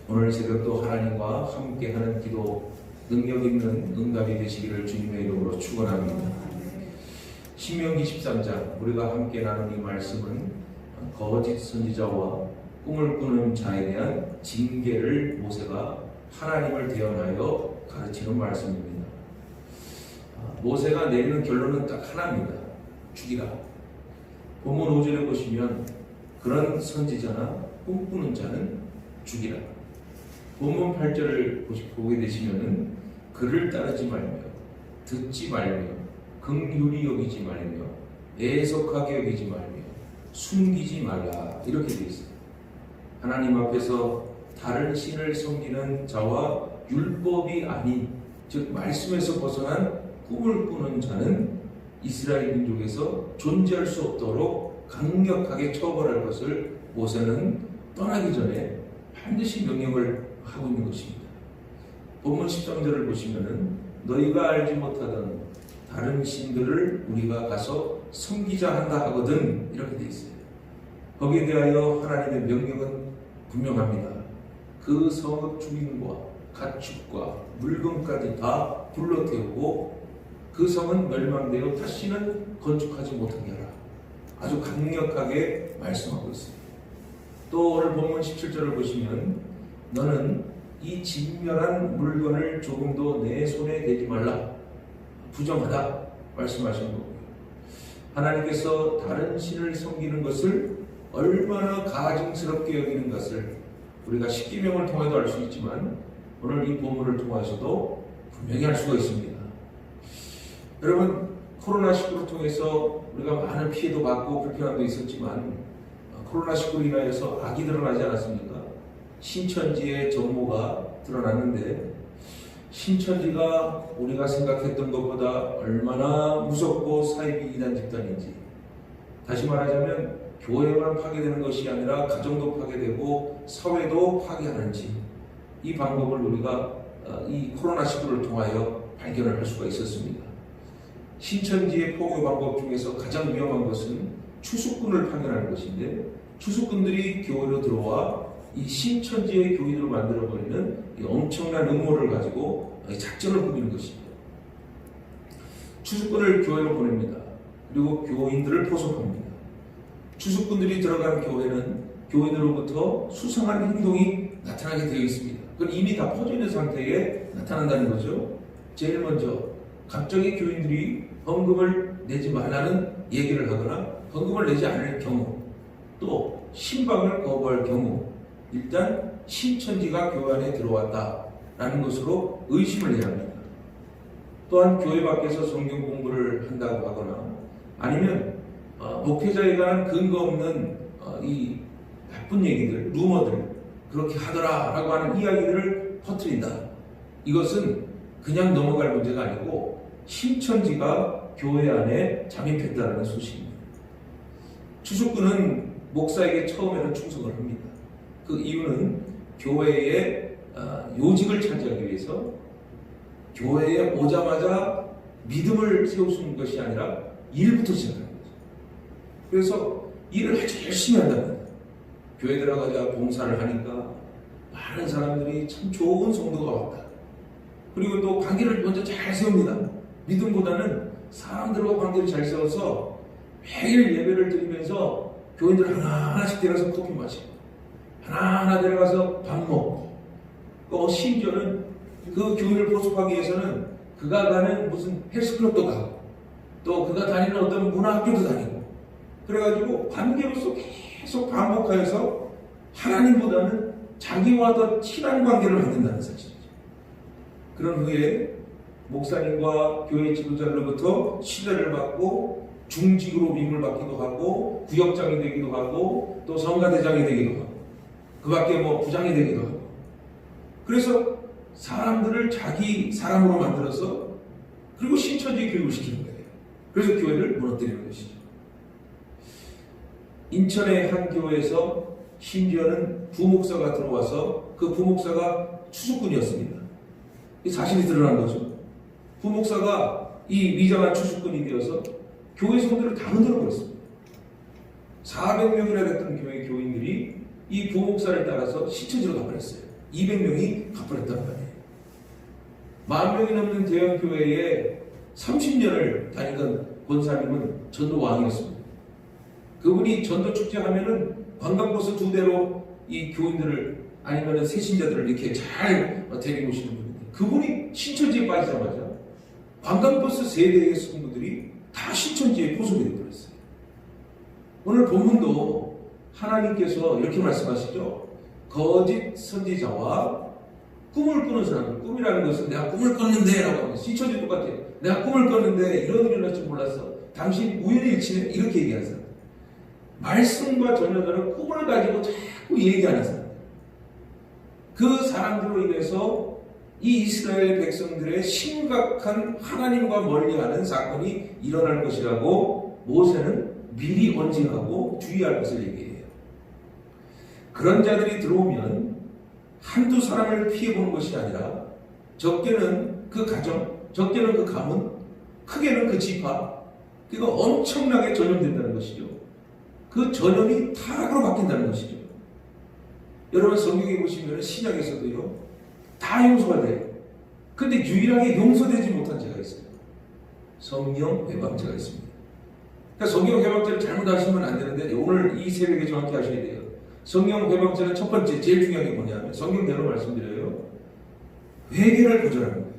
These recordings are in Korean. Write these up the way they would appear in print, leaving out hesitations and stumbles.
오늘 새벽도 하나님과 함께하는 기도 능력 있는 응답이 되시기를 주님의 이름으로 축원합니다. 신명기 13장 우리가 함께 나눈 이 말씀은 거짓 선지자와 꿈을 꾸는 자에 대한 징계를 모세가 하나님을 대언하여 가르치는 말씀입니다. 모세가 내리는 결론은 딱 하나입니다. 죽이라. 본문 5절에 보시면 그런 선지자나 꿈꾸는 자는 죽이라. 본문 8절을 보게 되시면은 그를 따르지 말며 듣지 말며 긍휼히 여기지 말며 애석하게 여기지 말며 숨기지 말라 이렇게 되어 있어요. 하나님 앞에서 다른 신을 섬기는 자와 율법이 아닌 즉 말씀에서 벗어난 꿈을 꾸는 자는 이스라엘 민족에서 존재할 수 없도록 강력하게 처벌할 것을 모세는 떠나기 전에 반드시 명령을 하고 있는 것입니다. 본문 13절을 보시면은 너희가 알지 못하던 다른 신들을 우리가 가서 섬기자 한다 하거든 이렇게 되어 있어요. 거기에 대하여 하나님의 명령은 분명합니다. 그 성읍 주민과 가축과 물건까지 다 불러 태우고 그 성은 멸망되어 다시는 건축하지 못하게 하라. 아주 강력하게 말씀하고 있습니다. 또 오늘 본문 17절을 보시면 너는 이 진멸한 물건을 조금도 내 손에 대지 말라. 부정하다 말씀하신 거고요. 하나님께서 다른 신을 섬기는 것을 얼마나 가증스럽게 여기는 것을 우리가 십계명을 통해도 알 수 있지만 오늘 이 본문을 통해서도 분명히 알 수가 있습니다. 여러분 코로나19를 통해서 우리가 많은 피해도 받고 불편함도 있었지만 코로나19로 인하여서 악이 드러나지 않았습니까? 신천지의 정모가 드러났는데 신천지가 우리가 생각했던 것보다 얼마나 무섭고 사이비 이단 집단인지 다시 말하자면 교회만 파괴되는 것이 아니라 가정도 파괴되고 사회도 파괴하는지 이 방법을 우리가 이 코로나19를 통하여 발견을 할 수가 있었습니다. 신천지의 포교 방법 중에서 가장 위험한 것은 추수꾼을 파견하는 것인데 추수꾼들이 교회로 들어와 이 신천지의 교인으로 만들어버리는 이 엄청난 음모를 가지고 작전을 꾸미는 것입니다. 추수꾼을 교회로 보냅니다. 그리고 교인들을 포섭합니다. 추수꾼들이 들어간 교회는 교인으로부터 수상한 행동이 나타나게 되어 있습니다. 그건 이미 다 퍼져 있는 상태에 나타난다는 거죠. 제일 먼저 갑자기 교인들이 헌금을 내지 말라는 얘기를 하거나 헌금을 내지 않을 경우 또 신방을 거부할 경우 일단 신천지가 교회 안에 들어왔다라는 것으로 의심을 해야 합니다. 또한 교회 밖에서 성경 공부를 한다고 하거나 아니면 목회자에 관한 근거 없는 이 나쁜 얘기들, 루머들 그렇게 하더라라고 하는 이야기들을 퍼뜨린다. 이것은 그냥 넘어갈 문제가 아니고 신천지가 교회 안에 잠입했다는 소식입니다. 추수꾼은 목사에게 처음에는 충성을 합니다. 그 이유는 교회의 요직을 차지하기 위해서 교회에 오자마자 믿음을 세우는 것이 아니라 일부터 시작하는 거죠. 그래서 일을 아주 열심히 한답니다. 교회 들어가자 봉사를 하니까 많은 사람들이 참 좋은 성도가 왔다. 그리고 또 관계를 먼저 잘 세웁니다. 믿음보다는 사람들과 관계를 잘 세워서 매일 예배를 드리면서 교인들 하나하나씩 데려가서 커피 마시고 하나하나 데려가서 밥 먹고 또 심지어는 그 교인을 포섭하기 위해서는 그가 가는 무슨 헬스클럽도 가고 또 그가 다니는 어떤 문화학교도 다니고 그래가지고 관계로서 계속 반복하여서 하나님보다는 자기와 더 친한 관계를 만든다는 사실이죠. 그런 후에 목사님과 교회 지도자로부터 신뢰를 받고 중직으로 밈을 받기도 하고 구역장이 되기도 하고 또 성가대장이 되기도 하고 그 밖에 뭐 부장이 되기도 하고 그래서 사람들을 자기 사람으로 만들어서 그리고 신천지 교육을 시키는 거예요. 그래서 교회를 무너뜨리는 것이죠. 인천의 한 교회에서 심지어는 부목사가 들어와서 그 부목사가 추수꾼이었습니다. 이 사실이 드러난 거죠. 부목사가 이 위장한 추수꾼이 되어서 교회 성도를 다 흔들어 버렸습니다. 400명이나 됐던 교회 교인들이 이 부목사를 따라서 신천지로 가버렸어요. 200명이 갚아냈단 말이에요. 10,000명이 넘는 대형교회에 30년을 다니던 권사님은 전도왕이었습니다. 그분이 전도 축제하면은 관광버스 2대로 이 교인들을 아니면 새신자들을 이렇게 잘 데리고 오시는 분인데, 그분이 신천지에 빠지자마자 관광버스 3대의 성도들이 다 신천지에 포섭이 되어버렸어요. 오늘 본문도 하나님께서 이렇게 말씀하시죠. 거짓 선지자와 꿈을 꾸는 사람들, 꿈이라는 것은 내가 꿈을 꿨는데 라고 합니다. 신천지 똑같아요. 내가 꿈을 꿨는데 이런 일이 일어날 줄 몰랐어. 당신 우연일치네. 이렇게 얘기하는 사람. 말씀과 전혀 다른 꿈을 가지고 자꾸 얘기하는 사람. 그 사람들로 인해서 이 이스라엘 백성들의 심각한 하나님과 멀리하는 사건이 일어날 것이라고 모세는 미리 언징하고 주의할 것을 얘기해요. 그런 자들이 들어오면 한두 사람을 피해보는 것이 아니라 적게는 그 가정, 적게는 그 가문, 크게는 그 지파, 그거 엄청나게 전염된다는 것이죠. 그 전염이 타락으로 바뀐다는 것이죠. 여러분 성경에 보시면 신약에서도요, 다 용서가 돼요. 근데 유일하게 용서되지 못한 죄가 있어요. 성령 회방죄가 있습니다. 그러니까 성령 회방죄를 잘못하시면 안 되는데 오늘 이 새벽에 정확히 하셔야 돼요. 성령 회방죄는 첫 번째 제일 중요한 게 뭐냐면 성경대로 말씀드려요. 회개를 거절하는 거예요.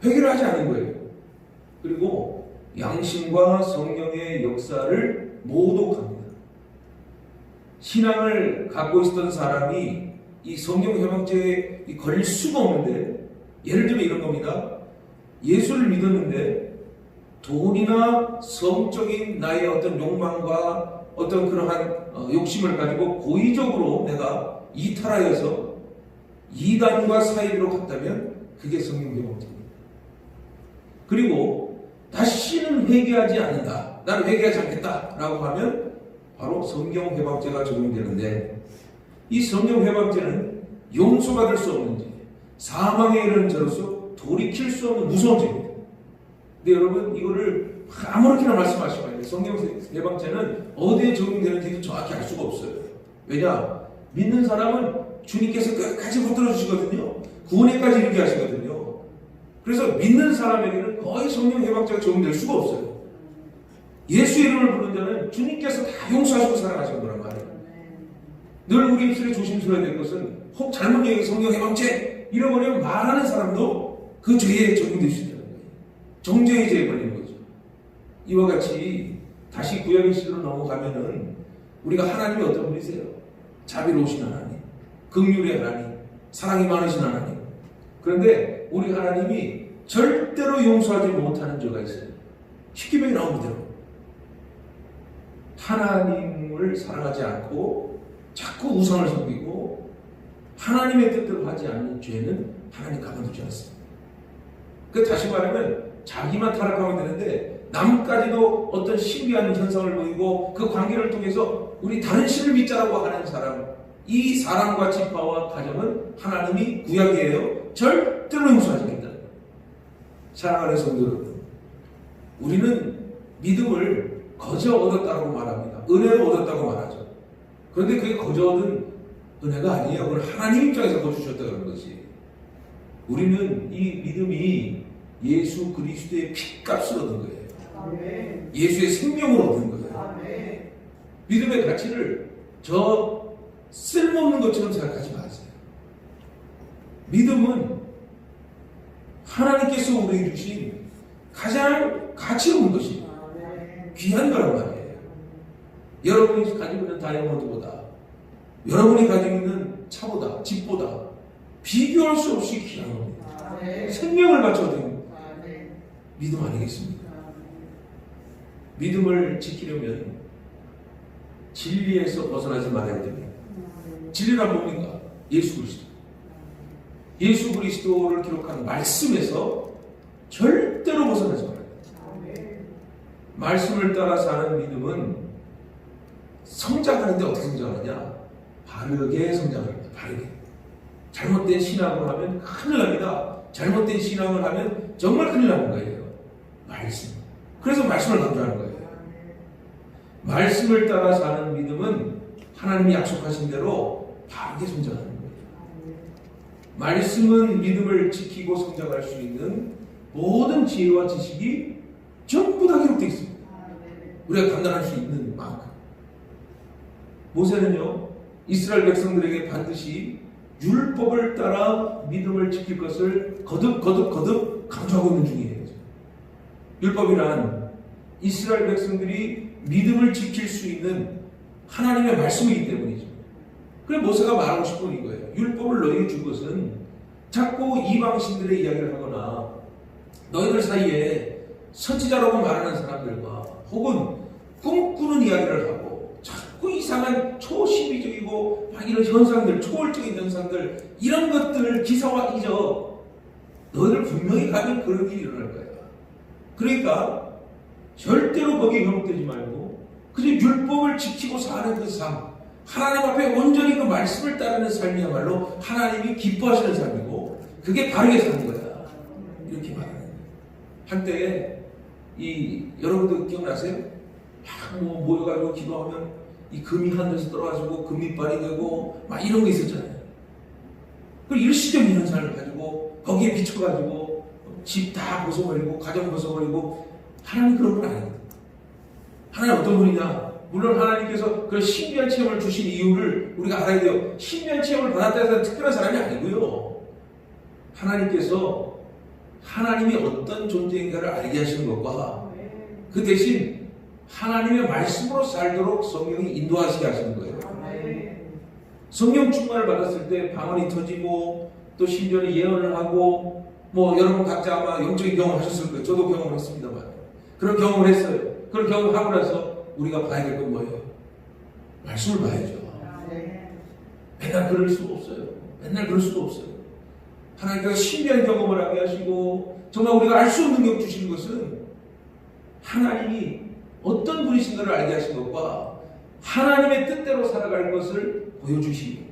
회개를 하지 않은 거예요. 그리고 양심과 성령의 역사를 모독합니다. 신앙을 갖고 있었던 사람이 이 성령 회방죄에 걸릴 수가 없는데, 예를 들면 이런 겁니다. 예수를 믿었는데 돈이나 성적인 나의 어떤 욕망과 어떤 그러한 욕심을 가지고 고의적으로 내가 이탈하여서 이단과 사이비로 갔다면 그게 성령 회방죄입니다. 그리고 다시는 회개하지 않는다, 나는 회개하지 않겠다 라고 하면 바로 성령 회방죄가 적용되는데, 이 성령 회방죄는 용서받을 수 없는 죄, 사망에 이르는 죄로서 돌이킬 수 없는 무서운 죄입니다. 근데 여러분 이거를 아무렇게나 말씀하시면 안 돼요. 성령 회방죄는 어디에 적용되는지도 정확히 알 수가 없어요. 왜냐? 믿는 사람은 주님께서 끝까지 붙들어 주시거든요. 구원에까지 이르게 하시거든요. 그래서 믿는 사람에게는 거의 성령 회방죄가 적용될 수가 없어요. 예수 이름을 부르는 자는 주님께서 다 용서하시고 사랑하시는 거란 말이에요. 늘 우리 입술에 조심스러워야 될 것은 혹 잘못 얘기 성령 회방죄 잃어버리면 말하는 사람도 그 죄에 적용될 수 있다는 거예요. 정죄의 죄에 걸리는 거죠. 이와 같이 다시 구약의 시대로 넘어가면은 우리가 하나님이 어떤 분이세요? 자비로우신 하나님, 긍휼의 하나님, 사랑이 많으신 하나님. 그런데 우리 하나님이 절대로 용서하지 못하는 죄가 있어요. 십계명에 나온 대로 하나님을 사랑하지 않고 자꾸 우상을 섬기고 하나님의 뜻대로 하지 않는 죄는 하나님 가만두지 않습니다. 그 다시 말하면 자기만 타락하면 되는데 남까지도 어떤 신비한 현상을 보이고 그 관계를 통해서 우리 다른 신을 믿자라고 하는 사람, 이 사람과 지파와 가정은 하나님이 구약이에요. 절대로 용서하지 않겠다. 사랑하는 성도 여러분, 우리는 믿음을 거저 얻었다고 말합니다. 은혜를 얻었다고 말하죠. 그런데 그게 거저 얻은 은혜가 아니에요. 그걸 하나님 입장에서 거주셨다는 것이. 우리는 이 믿음이 예수 그리스도의 핏값을 얻은 거예요. 아멘. 예수의 생명을 얻은 거예요. 아멘. 믿음의 가치를 저 쓸모없는 것처럼 생각하지 마세요. 믿음은 하나님께서 우리에게 주신 가장 가치 없는 것입니다. 귀한 거란 말이에요. 여러분이 가지고 있는 다이아몬드보다, 여러분이 가지고 있는 차보다, 집보다 비교할 수 없이 귀한 겁니다. 생명을 바쳐 드린 믿음 아니겠습니까? 믿음을 지키려면 진리에서 벗어나지 말아야 됩니다. 진리란 뭡니까? 예수 그리스도. 예수 그리스도를 기록한 말씀에서 절대로 벗어나지 말아야 됩니다. 말씀을 따라 사는 믿음은 성장하는데 어떻게 성장하느냐? 바르게 성장합니다. 바르게. 잘못된 신앙을 하면 큰일 납니다. 잘못된 신앙을 하면 정말 큰일 나는 거예요. 말씀. 그래서 말씀을 강조하는 거예요. 말씀을 따라 사는 믿음은 하나님이 약속하신 대로 바르게 성장하는 거예요. 말씀은 믿음을 지키고 성장할 수 있는 모든 지혜와 지식이 전부 다 기록되어 있습니다. 우리가 감당할 수 있는 만큼. 모세는요, 이스라엘 백성들에게 반드시 율법을 따라 믿음을 지킬 것을 거듭 강조하고 있는 중이에요. 율법이란 이스라엘 백성들이 믿음을 지킬 수 있는 하나님의 말씀이기 때문이죠. 그래서 모세가 말하고 싶은 이거예요. 율법을 너희에게 줄 것은 자꾸 이방신들의 이야기를 하거나 너희들 사이에 선지자라고 말하는 사람들과 혹은 꿈꾸는 이야기를 하고 자꾸 이상한 초시비적이고 막 이런 현상들, 초월적인 현상들, 이런 것들을 기사화 잊어. 너희들 분명히 가면 그런 일이 일어날 거야. 그러니까 절대로 거기에 현혹되지 말고 그저 율법을 지키고 사는 그 삶, 하나님 앞에 온전히 그 말씀을 따르는 삶이야말로 하나님이 기뻐하시는 삶이고 그게 바르게 사는 거야. 이렇게 말하는 거예요. 한때 여러분들 기억나세요? 막 모여가지고 기도하면 이 금이 하늘에서 떨어가지고 금이빨이 되고 막 이런 거 있었잖아요. 그 일시적인 현상을 가지고 거기에 비춰가지고 집 다 벗어버리고 가정 벗어버리고. 하나님 그런 건 아닙니다. 하나님 어떤 분이냐? 물론 하나님께서 그 신비한 체험을 주신 이유를 우리가 알아야 돼요. 신비한 체험을 받았다 해서 특별한 사람이 아니고요. 하나님께서 하나님이 어떤 존재인가를 알게 하시는 것과 그 대신 하나님의 말씀으로 살도록 성령이 인도하시게 하시는 거예요. 성령 충만을 받았을 때 방언이 터지고 또 심지어는 예언을 하고 여러분 각자 아마 영적인 경험을 하셨을 거예요. 저도 경험을 했습니다만 그런 경험을 했어요. 그런 경험을 하고 나서 우리가 봐야 될 건 뭐예요? 말씀을 봐야죠. 맨날 그럴 수가 없어요. 맨날 그럴 수가 없어요. 하나님께서 신비한 경험을 하게 하시고 정말 우리가 알 수 없는 능력 주시는 것은 하나님이 어떤 분이신가를 알게 하신 것과 하나님의 뜻대로 살아갈 것을 보여주시고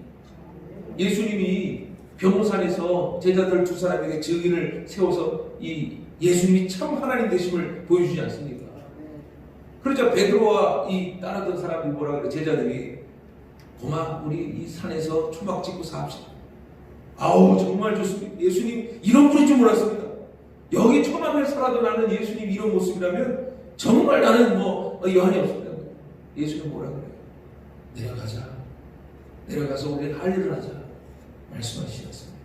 예수님이 병모산에서 제자들 두 사람에게 증인을 세워서 이 예수님이 참 하나님 되심을 보여주지 않습니까? 그러자 베드로와 이 따르던 사람들이 뭐라 그래? 제자들이 고마 우리 이 산에서 초막 짓고 사합시다. 아우 정말 좋습니다. 예수님 이런 분인 줄 몰랐습니다. 여기 초막을 살아도 나는 예수님 이런 모습이라면 정말 나는 여한이 없습니다. 예수님 뭐라 그래요? 내려가서 우리는 할 일을 하자 말씀하시셨습니다.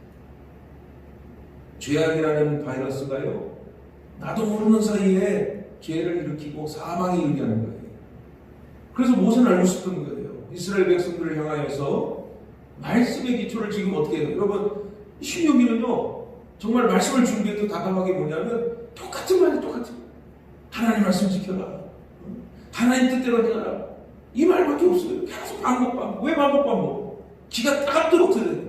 죄악이라는 바이러스가요 나도 모르는 사이에 죄를 일으키고 사망에 이르게 하는 거예요. 그래서 모세는 알고 싶은 거예요. 이스라엘 백성들을 향하여서 말씀의 기초를 지금 어떻게 해요? 여러분 신명기는요 정말 말씀을 준비해도 답답하게 뭐냐면 똑같은 말이 똑같은 거예요. 하나님 말씀 지켜라. 하나님 뜻대로 행하라. 이 말밖에 없어요. 계속 반복. 왜 반복? 기가 따갑도록 들어요.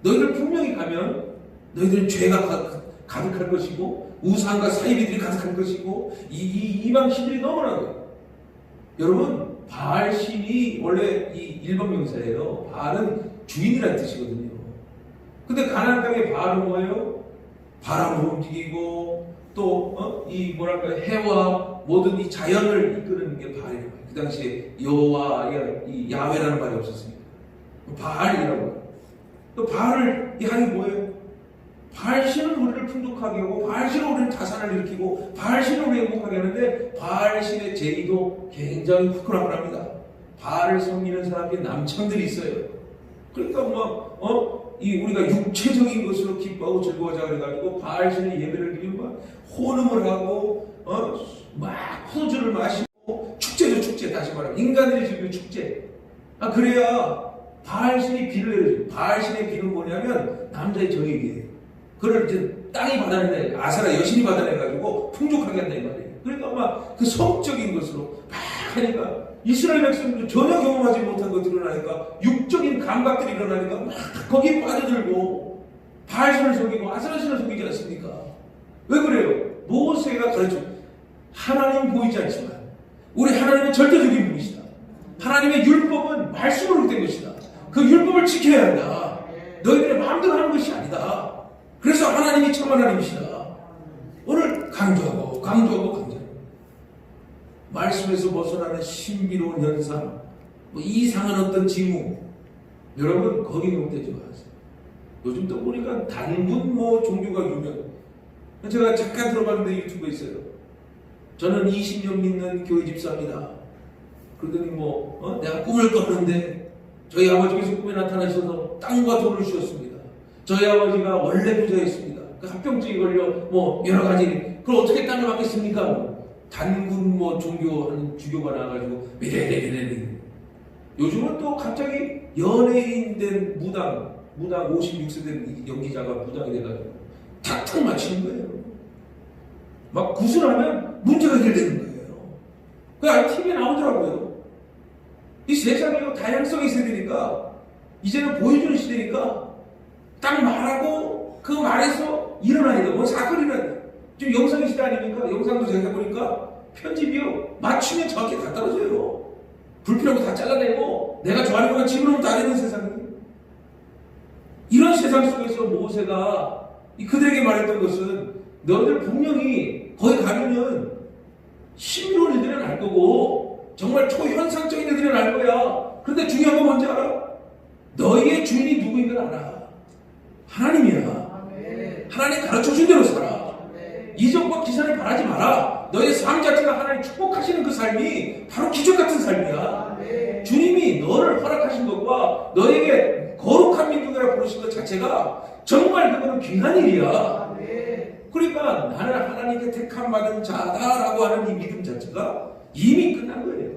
너희들 분명히 가면 너희들은 죄가 가득할 것이고 우상과 사이비들이 가득할 것이고 이방신들이 너무나요. 여러분 바알신이 원래 이 일본 명사예요. 바알은 주인이라는 뜻이거든요. 근데 가나안 땅의 바알은 뭐예요? 바람을 움직이고 또 해와 모든 이 자연을 이끄는 게 바알이에요. 그 당시에 여호와 이 야훼라는 말이 없었습니다. 바알이라고. 또 바알을 하는 게 뭐예요? 바알신은 우리를 풍족하게 하고 바알신은 우리를 자산을 일으키고 바알신은 우리를 행복하게 하는데 바알신의 제의도 굉장히 후끈합니다. 바알을 섬기는 사람들이 남창들이 있어요. 그러니까 우리가 육체적인 것으로 기뻐하고 즐거워하자 그래가지고 바알신의 예배를 드리고 호름을 하고 막 포도주를 마시고 축제죠. 축제. 다시 말하면 인간들이 즐기는 축제. 그래야 바알신이 비를 내려줘요. 바알신의 비는 뭐냐면 남자의 정액이에요. 그걸 이제 땅이 받아내는 아사라 여신이 받아내가지고 풍족하게 한다 이 말이에요. 그러니까 그 성적인 것으로 막 하니까 이스라엘 백성들도 전혀 경험하지 못한 것들이 일어나니까 육적인 감각들이 일어나니까 막 거기에 빠져들고 바알신을 속이고 아사라신을 속이지 않습니까? 왜 그래요? 모세가 가르쳐 하나님 보이지 않지만 우리 하나님은 절대적인 분이시다. 하나님의 율법은 말씀으로 된 것이다. 그 율법을 지켜야 한다. 너희들의 마음대로 하는 것이 아니다. 그래서 하나님이 참 하나님이시다. 오늘 강조하고 말씀에서 벗어나는 신비로운 현상, 이상한 어떤 징후, 여러분 거기 용되지 마세요. 요즘 또 보니까 단군 뭐 종교가 유명. 제가 잠깐 들어봤는데 유튜브에 있어요. 저는 20년 믿는 교회 집사입니다. 그러더니 내가 꿈을 꿨는데 저희 아버지께서 꿈에 나타나셔서 땅과 돈을 주셨습니다. 저희 아버지가 원래 부자였습니다. 그 합병증이 걸려 여러 가지. 그럼 어떻게 땅을 받겠습니까? 단군 종교하는 주교가 나와가지고 미래래래래. 요즘은 또 갑자기 연예인 된 무당 56세 된 연기자가 무당이 돼가지고 탁탁 맞히는 거예요. 막 구슬하면 문제가 해결되는 거예요. 그 TV에 나오더라고요. 이 세상에 다양성이 있어야 되니까 이제는 보여주는 시대니까 딱 말하고 그 말에서 일어나야 돼. 사건이 일어나야 돼. 지금 영상의 시대 아닙니까? 영상도 제가 해보니까 편집이요. 맞추면 정확히 다 떨어져요. 불필요한 거 다 잘라내고 내가 좋아하는 것만 집어넣으면 다 되는 세상이에요. 이런 세상 속에서 모세가 그들에게 말했던 것은 너희들 분명히 거기 가면은 신비로운 일들은 알 거고 정말 초현상적인 일들은 알 거야. 그런데 중요한 건 뭔지 알아? 너희의 주인이 누구인 걸 알아. 하나님이야. 하나님 가르쳐준 대로 살아. 이적과 기사를 바라지 마라. 너의 삶 자체가 하나님 축복하시는 그 삶이 바로 기적 같은 삶이야. 주님이 너를 허락하신 것과 너에게 거룩한 민족이라고 부르신 것 자체가 정말 그거는 귀한 일이야. 그러니까 나는 하나님께 택함 받은 자다라고 하는 이 믿음 자체가 이미 끝난 거예요.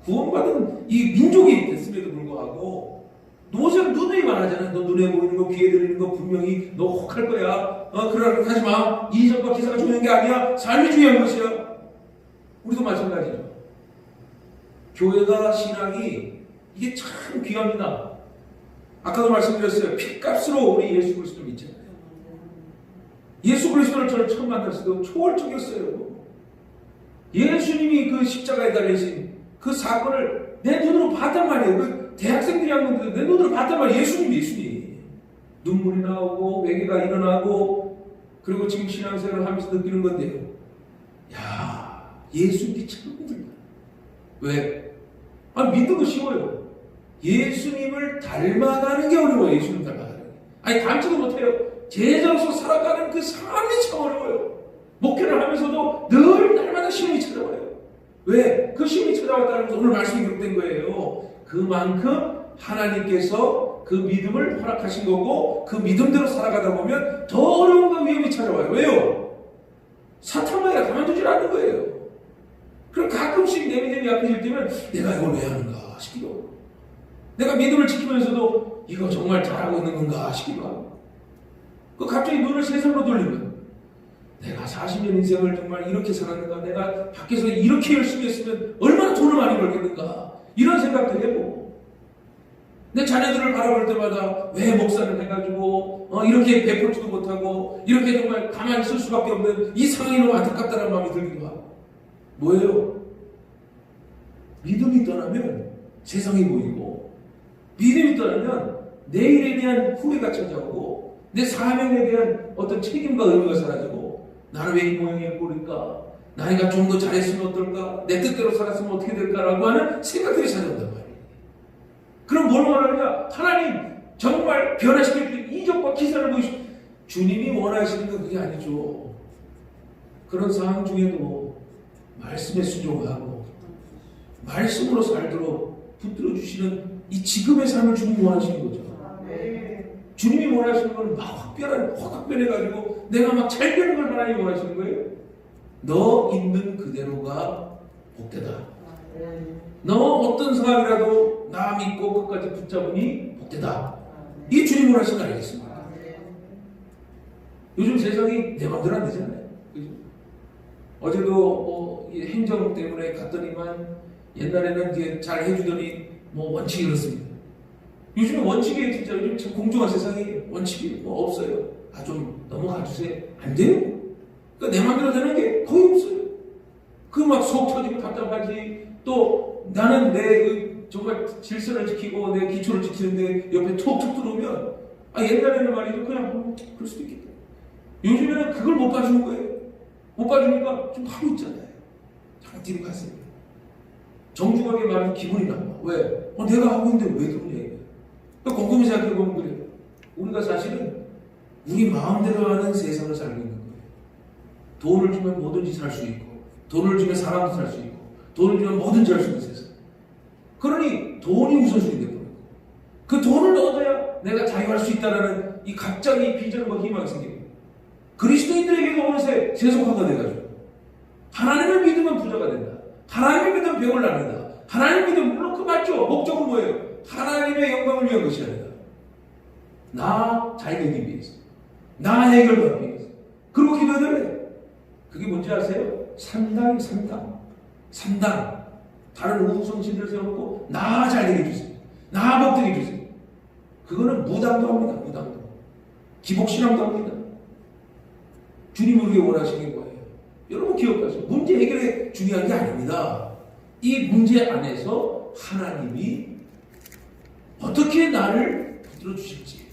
구원받은 이 민족이 됐음에도 불구하고 모세는 누누이 말하잖아. 너 눈에 보이는 거, 귀에 들리는 거 분명히 너 혹할 거야. 그러라고 하지 마. 이적과 기사가 중요한 게 아니야. 삶이 중요한 것이야. 우리도 마찬가지죠. 교회가 신앙이 이게 참 귀합니다. 아까도 말씀드렸어요. 핏값으로 우리 예수 그리스도를 믿잖아요. 예수 그리스도를 저는 처음 만났을 때 초월적이었어요. 예수님이 그 십자가에 달리신 그 사건을 내 눈으로 봤단 말이에요. 그 대학생들이 한 건데 내 눈으로 봤단 말이에요. 예수님. 눈물이 나오고 외계가 일어나고 그리고 지금 신앙생활을 하면서 느끼는 건데요. 야, 예수님이 참 힘들다. 왜? 믿는 거 쉬워요. 예수님을 닮아가는 게 어려워요. 예수님 닮아가는 게. 닮지도 못해요. 제자로서 살아가는 그 삶이 참 어려워요. 목회를 하면서도 늘 날마다 시험이 찾아와요. 왜? 그 시험이 찾아왔다는 것은 오늘 말씀이 기록된 거예요. 그만큼 하나님께서 그 믿음을 허락하신 거고 그 믿음대로 살아가다 보면 더 어려움과 위험이 찾아와요. 왜요? 사탄마귀가 가만두질 않는 거예요. 그럼 가끔씩 내 믿음이 약해질 때면 내가 이걸 왜 하는가 싶기도, 내가 믿음을 지키면서도 이거 정말 잘하고 있는 건가 싶기도 하고, 그 갑자기 눈을 세상으로 돌리면 내가 40년 인생을 정말 이렇게 살았는가, 내가 밖에서 이렇게 열심히 했으면 얼마나 돈을 많이 벌겠는가, 이런 생각도 해보고, 내 자녀들을 바라볼 때마다 왜 목사를 해가지고 이렇게 베풀지도 못하고 이렇게 정말 가만히 있을 수밖에 없는 이 상황이 너무 안타깝다는 마음이 들기도 하고. 뭐예요? 믿음이 떠나면 세상이 보이고, 믿음이 떠나면 내일에 대한 후회가 찾아오고, 내 사명에 대한 어떤 책임과 의무가 사라지고, 나는 왜 이 모양의 꼴일까? 나이가 좀 더 잘했으면 어떨까? 내 뜻대로 살았으면 어떻게 될까라고 하는 생각들이 찾아온단 말이에요. 그럼 뭘 원하느냐? 하나님 정말 변화시킬 때 이적과 기사를 보이시고, 주님이 원하시는 건 그게 아니죠. 그런 상황 중에도 말씀에 순종하고 말씀으로 살도록 붙들어 주시는 이 지금의 삶을 주님이 원하시는 거죠. 주님이 원하시는 건 막 확 변해가지고 내가 막 잘 되는 걸 하나님이 원하시는 거예요. 너 있는 그대로가 복되다. 너 어떤 상황이라도 나 믿고 끝까지 붙잡으니 복되다. 이게 주님 원하시는 거 아니겠습니까? 요즘 세상이 내 마음대로 안 되잖아요. 그죠? 어제도 행정 때문에 갔더니만 옛날에는 이제 잘 해주더니 원칙이 그렇습니다. 요즘에 원칙이 진짜 요즘 참 공정한 세상에 원칙이 없어요. 좀 넘어가 주세요. 안 돼요. 그러니까 내 마음대로 되는 게 거의 없어요. 그 막 속 터지고 답답하지. 또 나는 내 정말 질서를 지키고 내 기초를 지키는데 옆에 툭툭 들어오면 옛날에는 말이죠. 그냥 그럴 수도 있겠다. 요즘에는 그걸 못 봐주는 거예요. 못 봐주니까 좀 하고 있잖아요. 잠깐 뒤로 가세요. 정중하게 말하면 기분이 나빠. 왜? 내가 하고 있는데 왜 그러냐. 곰곰이 생각해보면 그래요. 우리가 사실은 우리 마음대로 하는 세상을 살고 있는 거예요. 돈을 주면 뭐든지 살 수 있고, 돈을 주면 사람도 살 수 있고, 돈을 주면 뭐든지 할 수 있는 세상. 그러니 돈이 우선순위 되고, 그 돈을 얻어야 내가 자유할 수 있다라는 이 갑자기 비전과 희망이 생기고, 그리스도인들에게도 어느새 세속화가 돼가지고, 하나님을 믿으면 부자가 된다. 하나님을 믿으면 병을 낫는다. 하나님을 믿으면, 물론 그 맞죠. 목적은 뭐예요? 하나님의 영광을 위한 것이 아니다. 나 잘 되기 위해서, 나 해결받기 위해서. 그리고 기도를 해요. 그게 뭔지 아세요? 삼당이 삼당. 다른 우성신들을 세워놓고 나 잘 되게 해주세요. 나 복되게 해주세요. 그거는 무당도 합니다. 무당도. 기복신앙도 합니다. 주님을 위해 원하시는 거예요. 여러분 기억하세요. 문제 해결이 중요한 게 아닙니다. 이 문제 안에서 하나님이 어떻게 나를 붙들어 주실지,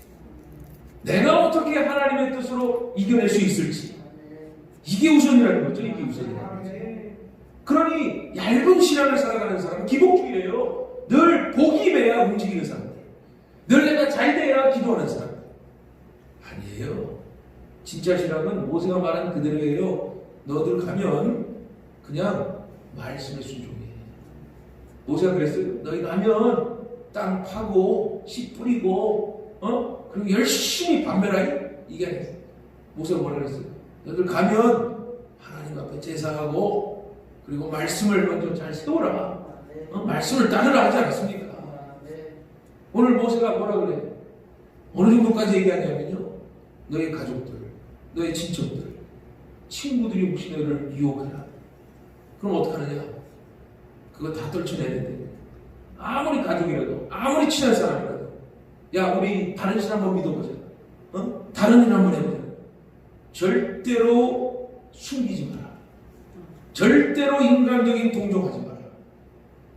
내가 어떻게 하나님의 뜻으로 이겨낼 수 있을지, 이게 우선이라는 거죠. 이게 우선이라는 거죠. 그러니 얇은 신앙을 살아가는 사람은 기복주의래요. 늘 복이 돼야 움직이는 사람들, 늘 내가 잘 돼야 기도하는 사람들. 아니에요. 진짜 신앙은 모세가 말한 그대로예요. 너들 가면 그냥 말씀에 순종해. 모세가 그랬어요. 너희 가면 땅 파고 씨 뿌리고 그리고 열심히 반면하여 이게 아니에요. 모세가 뭐라 그랬어요? 너희들 가면 하나님 앞에 제사하고 그리고 말씀을 먼저 잘 세워라. 말씀을 따르라 하지 않았습니까? 오늘 모세가 뭐라 그래요? 어느 정도까지 얘기하냐면요, 너의 가족들, 너의 친척들, 친구들이 혹시 너를 유혹하라. 그럼 어떡하느냐? 그거 다 떨쳐내는데, 아무리 가족이라도, 아무리 친한 사람이라도, 야 우리 다른 신 한번 믿어보자. 다른 일 한번 해보자. 절대로 숨기지 마라. 절대로 인간적인 동정하지 마라.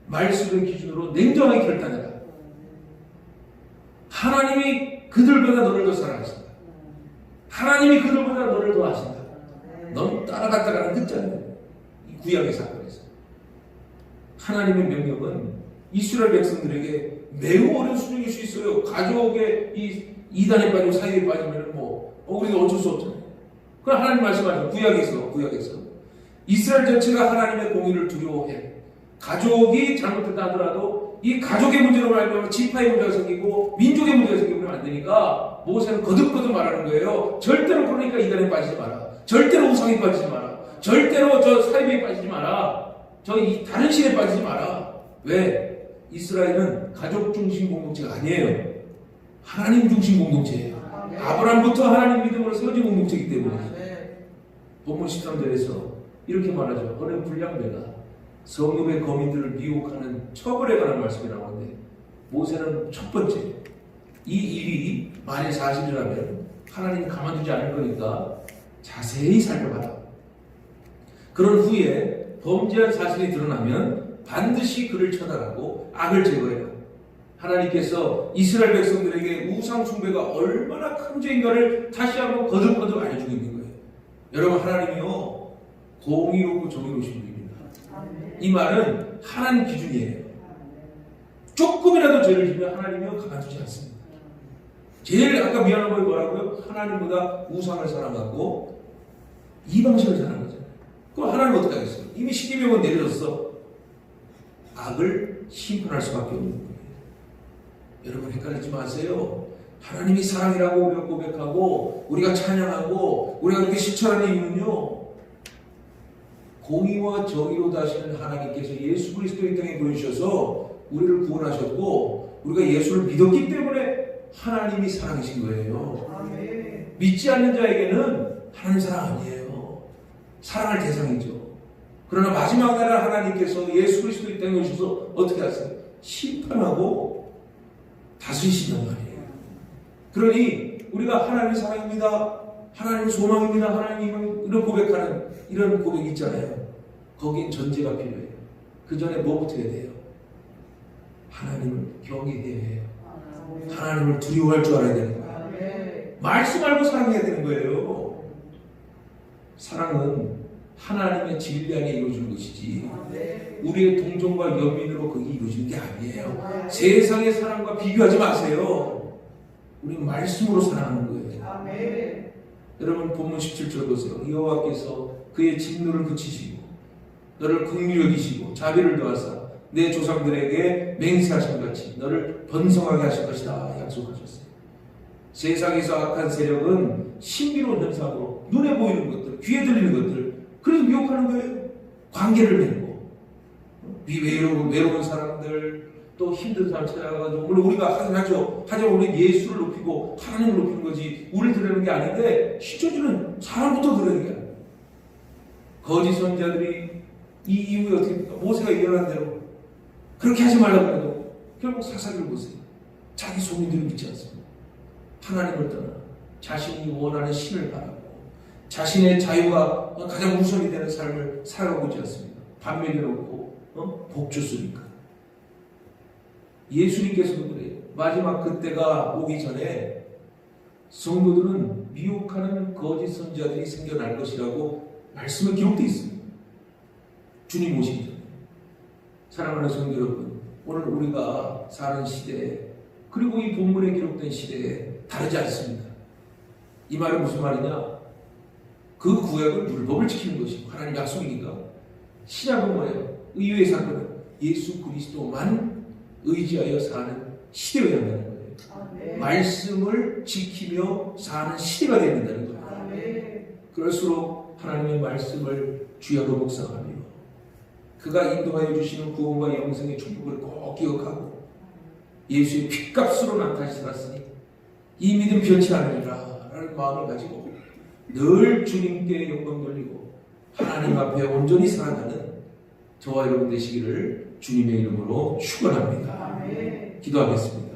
말씀의 기준으로 냉정하게 결단해라. 하나님이 그들보다 너를 더 사랑하신다. 하나님이 그들보다 너를 더 아신다. 넌 따라갔다가는 끝장이야. 이 구약의 사건에서 하나님의 명령은 이스라엘 백성들에게 매우 어려운 수준일 수 있어요. 가족의 이 이단에 빠지고 사이에 빠지면 우리가 어쩔 수 없잖아요. 그럼 하나님 말씀하죠. 구약에서 이스라엘 전체가 하나님의 공의를 두려워해. 가족이 잘못했다 하더라도 이 가족의 문제로 말하면 지파의 문제가 생기고 민족의 문제가 생기면 안 되니까 모세는 거듭거듭 말하는 거예요. 절대로 그러니까 이단에 빠지지 마라. 절대로 우상에 빠지지 마라. 절대로 저 사이비에 빠지지 마라. 다른 신에 빠지지 마라. 왜? 이스라엘은 가족 중심 공동체가 아니에요. 하나님 중심 공동체예요. 아브라함부터 하나님 믿음으로 세워진 공동체이기 때문에. 본문 13절에서 이렇게 말하죠. 어느 불량배가 성읍의 거민들을 미혹하는 처벌에 관한 말씀이 나오는데, 모세는 첫 번째, 이 일이 만일 사실이라면 하나님이 가만두지 않을 거니까 자세히 살펴봐라. 그런 후에 범죄한 사실이 드러나면 반드시 그를 처단하고 악을 제거해라. 하나님께서 이스라엘 백성들에게 우상 숭배가 얼마나 큰 죄인가를 다시 한번 거듭거듭 알려주고 있는 거예요. 여러분, 하나님이요 공의롭고 정의로우신 분입니다. 이 말은 하나님 기준이에요. 조금이라도 죄를 지면 하나님이요 가만두지 않습니다. 제일 아까 미안한 거 뭐라고요? 하나님보다 우상을 사랑하고 이방신을 사랑하는 거잖아요. 그럼 하나님 어떻게 하겠어요? 이미 십계명은 내려졌어. 악을 심판할 수밖에 없는 거예요. 여러분 헷갈리지 마세요. 하나님이 사랑이라고 우리가 고백하고 우리가 찬양하고 우리가 그렇게 실천하는 이유는요, 공의와 정의로 다시는 하나님께서 예수 그리스도의 땅에 보내주셔서 우리를 구원하셨고 우리가 예수를 믿었기 때문에 하나님이 사랑이신 거예요. 아멘. 믿지 않는 자에게는 하나님 사랑 아니에요. 사랑할 대상이죠. 그러나 마지막 날에 하나님께서 예수 그리스도의 땅에 오셔서 어떻게 하세요? 심판하고 다스리신단 말이에요. 그러니 우리가 하나님의 사랑입니다, 하나님의 소망입니다, 하나님을 이런 고백하는 이런 고백이 있잖아요. 거긴 전제가 필요해요. 그 전에 뭐부터 해야 돼요? 하나님을 경외해야 해요. 하나님을 두려워할 줄 알아야 되는 거예요. 말씀 알고 사랑해야 되는 거예요. 사랑은 하나님의 진리 안에 이루어지는 것이지 우리의 동정과 연민으로 그게 이루어지는 게 아니에요. 세상의 사랑과 비교하지 마세요. 우리 말씀으로 살아가는 거예요. 아멘. 여러분 본문 17절 보세요. 여호와께서 그의 진노를 그치시고 너를 긍휼히 여기시고 자비를 더하사 내 조상들에게 맹세하신 같이 너를 번성하게 하실 것이다 약속하셨어요. 세상에서 악한 세력은 신비로운 현상으로 눈에 보이는 것들, 귀에 들리는 것들, 그래서 미혹하는 거예요. 관계를 맺고 외로운 사람들, 또 힘든 사람 찾아가가지고, 물론 우리가 하죠. 하지만 우리 예수를 높이고 하나님을 높이는 거지 우리를 드러내는 게 아닌데, 시초주는 사람부터 드러내는 게 아니에요. 거짓 선지자들이 이 이후에 어떻게 됩니까? 모세가 예언한 대로 그렇게 하지 말라고 해도 결국 사사기를 보세요. 자기 소민들을 믿지 않습니다. 하나님을 떠나 자신이 원하는 신을 바라고 자신의 자유가 가장 우선이 되는 삶을 살아가고 있지 않습니다. 반면에 놓고 복주수니까. 예수님께서도 그래요. 마지막 그때가 오기 전에 성도들은 미혹하는 거짓 선지자들이 생겨날 것이라고 말씀에 기록되어 있습니다. 주님 오시기 전에. 사랑하는 성도 여러분, 오늘 우리가 사는 시대에, 그리고 이 본문에 기록된 시대에 다르지 않습니다. 이 말은 무슨 말이냐? 그 구약은 율법을 지키는 것이고 하나님 약속이니까. 신약은 뭐예요? 의외의 사건은 예수 그리스도만 의지하여 사는 시대여야 한다는 거예요. 아멘. 말씀을 지키며 사는 시대가 되어야 된다는 거예요. 아멘. 그럴수록 하나님의 말씀을 주야로 묵상하며 그가 인도하여 주시는 구원과 영생의 축복을 꼭 기억하고 예수의 핏값으로 난 다시 살았으니 이 믿음 변치 않으리라 라는 마음을 가지고 늘 주님께 영광 돌리고 하나님 앞에 온전히 살아가는 저와 여러분 되시기를 주님의 이름으로 축원합니다. 아멘. 기도하겠습니다.